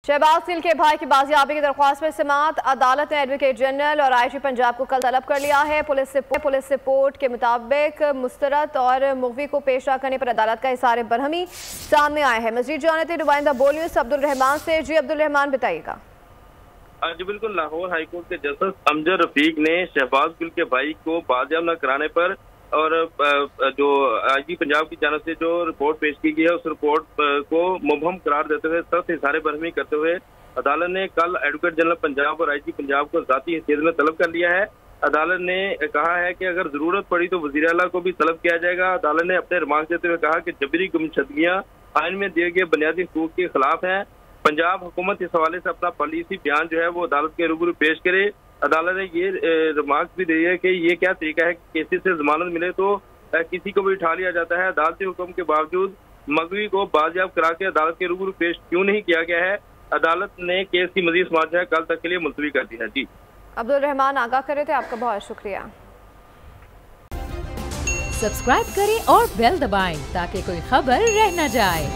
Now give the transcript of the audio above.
शहबाज गिल के भाई की बाजियाबी की दरख्वास्त में समाअत। अदालत ने एडवोकेट जनरल और आईजी पंजाब को कल तलब कर लिया है। पुलिस रिपोर्ट के मुताबिक मुस्तरद और मुगवी को पेश करने पर अदालत का इशारे बरहमी सामने आए हैं। मजीद जानते नुमाइंदा बोल न्यूज़ अब्दुल रहमान से। जी अब्दुल रहमान, बताइएगा। जी बिल्कुल, लाहौर हाईकोर्ट के जस्टिस अमजद रफीक ने शहबाज गिल के भाई को बाजियाब न कराने पर और जो आईजी पंजाब की जानिब से जो रिपोर्ट पेश की गई है उस रिपोर्ट को मुबहम करार देते हुए सख्त इशारे बरहमी करते हुए अदालत ने कल एडवोकेट जनरल पंजाब और आईजी पंजाब को ज़ाती हैसियत में तलब कर लिया है। अदालत ने कहा है कि अगर जरूरत पड़ी तो वज़ीर आला को भी तलब किया जाएगा। अदालत ने अपने रिमार्क देते हुए कहा कि जबरी गुमशदगियाँ आइन में दिए गए बुनियादी हकूक़ के खिलाफ हैं। पंजाब हुकूमत इस हवाले से अपना पॉलिसी बयान जो है वो अदालत के रूबरू पेश करे। अदालत ने ये रिमार्क भी दिया है कि ये क्या तरीका है कि केसेस से जमानत मिले तो किसी को भी उठा लिया जाता है। अदालती हुक्म के बावजूद मगवी को बाजियाब करा के अदालत के रूबरू पेश क्यों नहीं किया गया है। अदालत ने केस की मजीद समाअत है कल तक के लिए मुलतवी कर दिया। जी अब्दुल रहमान आगाह करे थे, आपका बहुत शुक्रिया। सब्सक्राइब करें और बेल दबाएं ताकि कोई खबर रह न जाए।